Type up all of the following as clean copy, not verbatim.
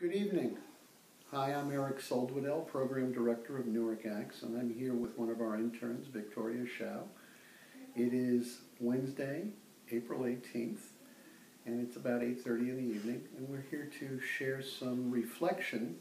Good evening. Hi, I'm Erik, Soldwedel, Program Director of Newark ACTS, and I'm here with one of our interns, Victoria Shao. It is Wednesday, April 18th, and it's about 8:30 in the evening, and we're here to share some reflection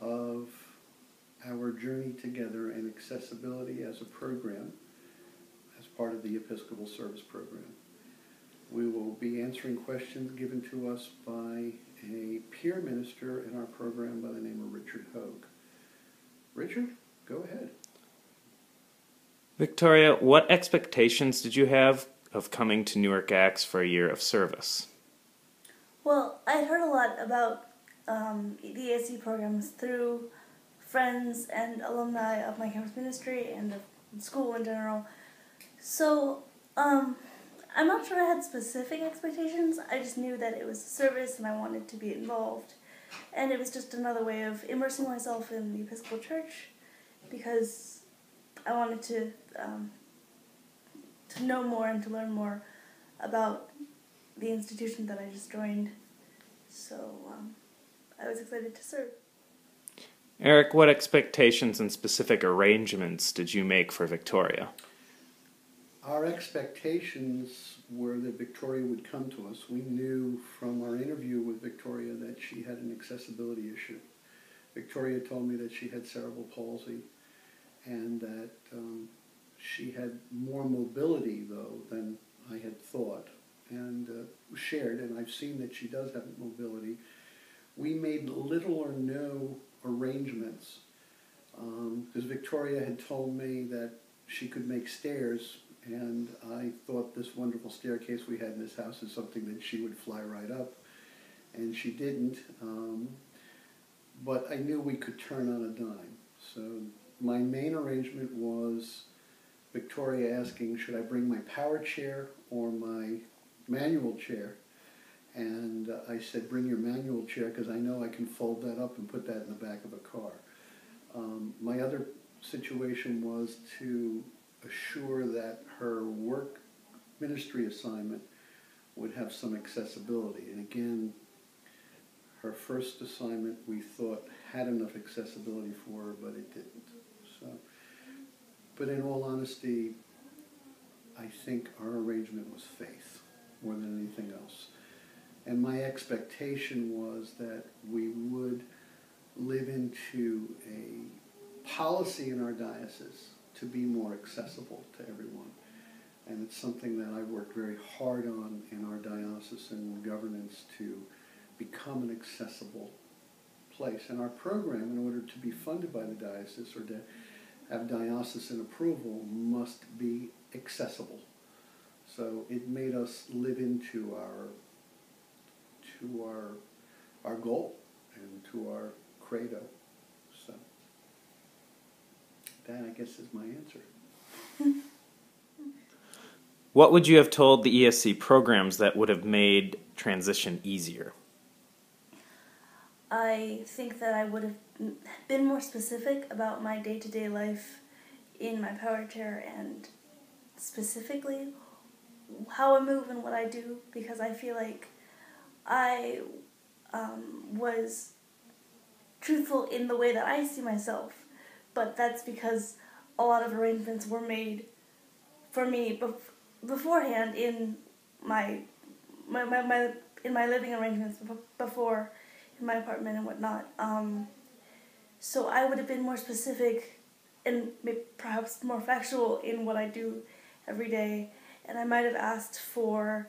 of our journey together in accessibility as a program, as part of the Episcopal Service Program. We will be answering questions given to us by a peer minister in our program by the name of Richard Hogue. Richard, go ahead. Victoria, what expectations did you have of coming to Newark ACTS for a year of service? Well, I'd heard a lot about the ESC programs through friends and alumni of my campus ministry and of school in general. So, I'm not sure I had specific expectations. I just knew that it was a service and I wanted to be involved. And it was just another way of immersing myself in the Episcopal Church because I wanted to know more and to learn more about the institution that I just joined. So I was excited to serve. Erik, what expectations and specific arrangements did you make for Victoria? Our expectations were that Victoria would come to us. We knew from our interview with Victoria that she had an accessibility issue. Victoria told me that she had cerebral palsy and that she had more mobility, though, than I had thought, and shared, and I've seen that she does have mobility. We made little or no arrangements because Victoria had told me that she could make stairs, and I thought this wonderful staircase we had in this house is something that she would fly right up, and she didn't, but I knew we could turn on a dime. So my main arrangement was Victoria asking, should I bring my power chair or my manual chair? And I said, bring your manual chair because I know I can fold that up and put that in the back of a car. My other situation was to assure that her work ministry assignment would have some accessibility. And again, her first assignment we thought had enough accessibility for her, but it didn't. So, but in all honesty, I think our arrangement was faith more than anything else. And my expectation was that we would live into a policy in our diocese to be more accessible to everyone. And it's something that I worked very hard on in our diocesan governance to become an accessible place. And our program, in order to be funded by the diocese or to have diocesan approval, must be accessible. So it made us live into our goal and to our credo. So that, I guess, is my answer. What would you have told the ESC programs that would have made transition easier? I think that I would have been more specific about my day-to-day life in my power chair and specifically how I move and what I do, because I feel like I was truthful in the way that I see myself, but that's because a lot of arrangements were made for me beforehand in my living arrangements before in my apartment and whatnot. So I would have been more specific and perhaps more factual in what I do every day, and I might have asked for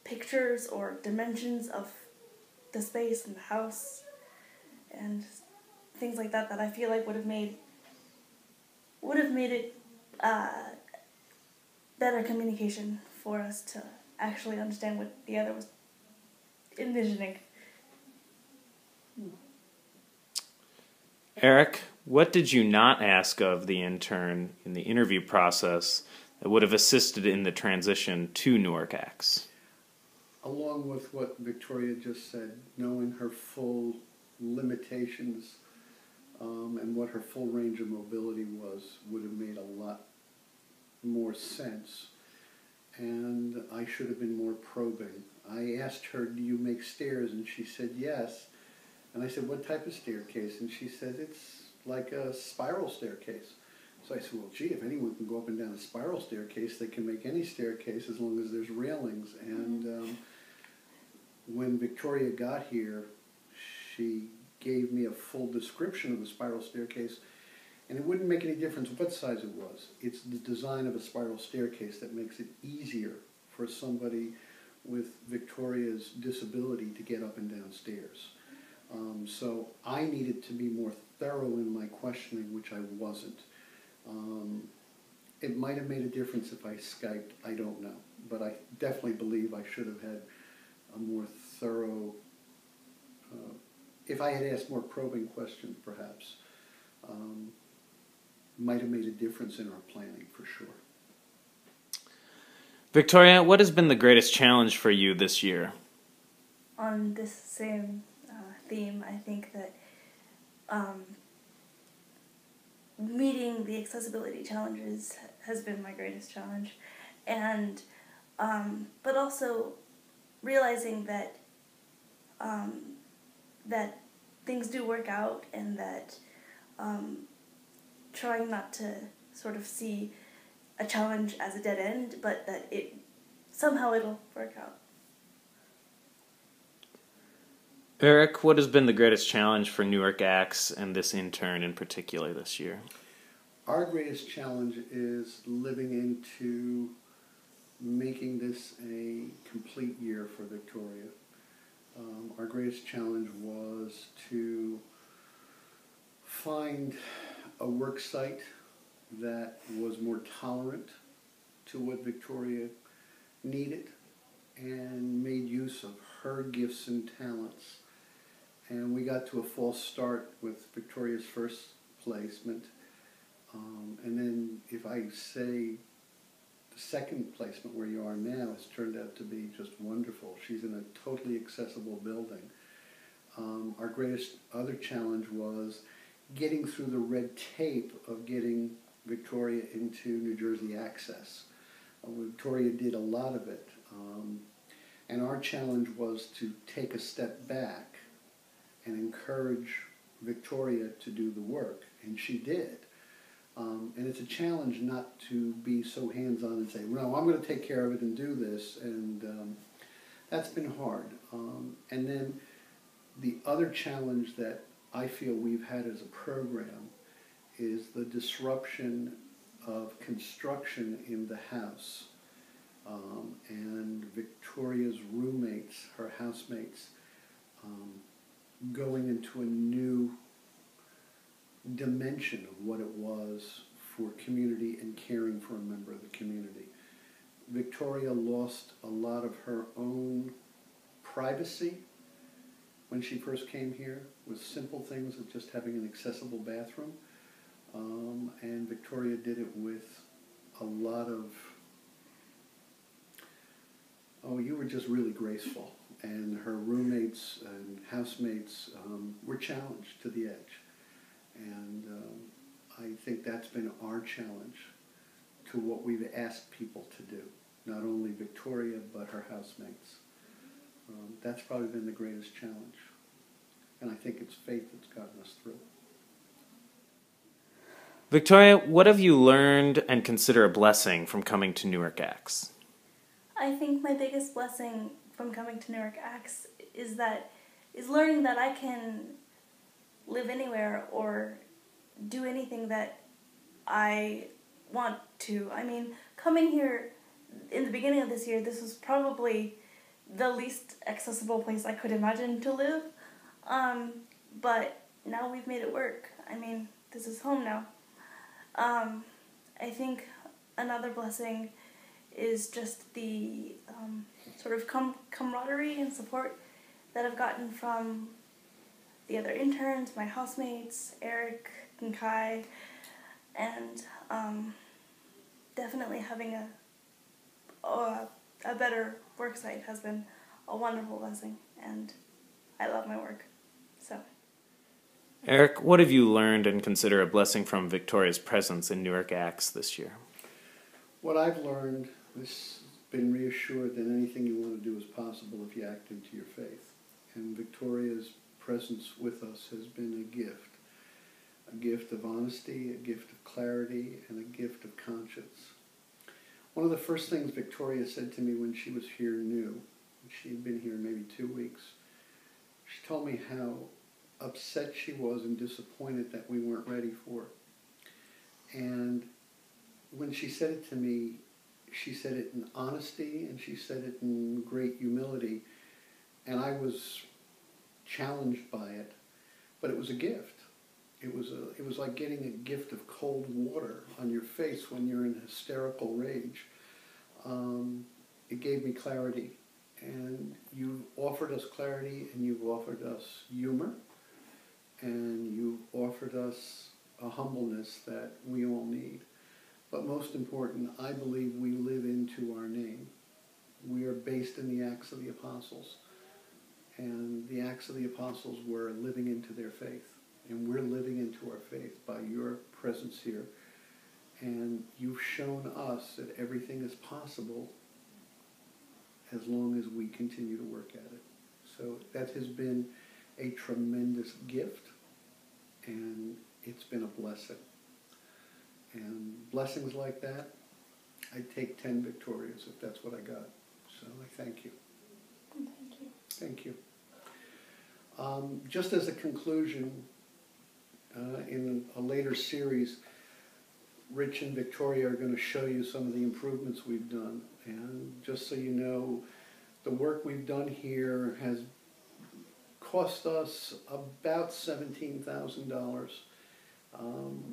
pictures or dimensions of the space and the house and things like that I feel like would have made it better communication for us to actually understand what the other was envisioning. Erik, what did you not ask of the intern in the interview process that would have assisted in the transition to Newark ACTS? Along with what Victoria just said, knowing her full limitations and what her full range of mobility was would have made a lot more sense. And I should have been more probing. I asked her, do you make stairs? And she said yes. And I said, what type of staircase? And she said, it's like a spiral staircase. So I said, well, gee, if anyone can go up and down a spiral staircase, they can make any staircase as long as there's railings. And when Victoria got here, she gave me a full description of the spiral staircase, and it wouldn't make any difference what size it was. It's the design of a spiral staircase that makes it easier for somebody with Victoria's disability to get up and down stairs. So I needed to be more thorough in my questioning, which I wasn't. It might have made a difference if I Skyped, I don't know. But I definitely believe I should have had a more thorough, if I had asked more probing questions perhaps, might have made a difference in our planning for sure. Victoria, what has been the greatest challenge for you this year? On this same theme, I think that meeting the accessibility challenges has been my greatest challenge, and but also realizing that that things do work out, and that trying not to sort of see a challenge as a dead end, but that somehow it'll work out. Erik, what has been the greatest challenge for Newark Acts and this intern in particular this year? Our greatest challenge is living into making this a complete year for Victoria. Our greatest challenge was to find a work site that was more tolerant to what Victoria needed and made use of her gifts and talents. And we got to a false start with Victoria's first placement. And then if I say the second placement where you are now has turned out to be just wonderful. She's in a totally accessible building. Our greatest other challenge was getting through the red tape of getting Victoria into New Jersey Access. Victoria did a lot of it. And our challenge was to take a step back and encourage Victoria to do the work, and she did. And it's a challenge not to be so hands-on and say, no, I'm going to take care of it and do this, and that's been hard. And then the other challenge that I feel we've had as a program is the disruption of construction in the house. And Victoria's roommates, her housemates, going into a new dimension of what it was for community and caring for a member of the community. Victoria lost a lot of her own privacy when she first came here, with simple things of just having an accessible bathroom. And Victoria did it with a lot of, oh, you were just really graceful. And her roommates and housemates were challenged to the edge. And I think that's been our challenge to what we've asked people to do. Not only Victoria, but her housemates. That's probably been the greatest challenge. And I think it's faith that's gotten us through. Victoria, what have you learned and consider a blessing from coming to Newark Acts? I think my biggest blessing from coming to Newark Acts is learning that I can live anywhere or do anything that I want to. I mean, coming here in the beginning of this year, this was probably the least accessible place I could imagine to live. But now we've made it work. I mean, this is home now. I think another blessing is just the sort of camaraderie and support that I've gotten from the other interns, my housemates, Erik and Kai, and definitely having a better work site has been a wonderful blessing, and I love my work. So, Erik, what have you learned and consider a blessing from Victoria's presence in Newark Acts this year? What I've learned is been reassured that anything you want to do is possible if you act into your faith. And Victoria's presence with us has been a gift. A gift of honesty, a gift of clarity, and a gift of conscience. One of the first things Victoria said to me when she was here new, she had been here maybe 2 weeks, she told me how upset she was and disappointed that we weren't ready for her. And when she said it to me, she said it in honesty and she said it in great humility. And I was challenged by it, but it was a gift. It was like getting a gift of cold water on your face when you're in hysterical rage. It gave me clarity. And you've offered us clarity, and you've offered us humor, and you've offered us a humbleness that we all need. But most important, I believe we live into our name. We are based in the Acts of the Apostles. And the Acts of the Apostles were living into their faith. And we're living into our faith by your presence here. And you've shown us that everything is possible as long as we continue to work at it. So that has been a tremendous gift, and it's been a blessing. And blessings like that, I'd take 10 Victorias if that's what I got. So I thank you. Thank you. Thank you. Just as a conclusion, in a later series, Rich and Victoria are going to show you some of the improvements we've done. And just so you know, the work we've done here has cost us about $17,000.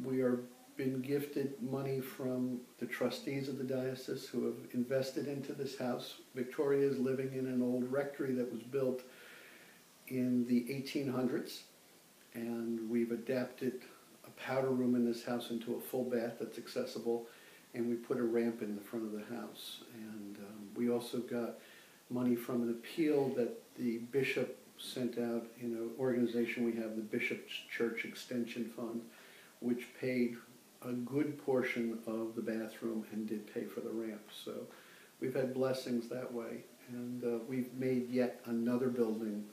We are been gifted money from the trustees of the diocese who have invested into this house. Victoria is living in an old rectory that was built in the 1800s, and we've adapted a powder room in this house into a full bath that's accessible, and we put a ramp in the front of the house. And we also got money from an appeal that the bishop sent out in an organization we have, the Bishop's Church Extension Fund, which paid a good portion of the bathroom and did pay for the ramp. So we've had blessings that way, and we've made yet another building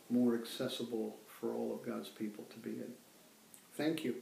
more accessible for all of God's people to be in. Thank you.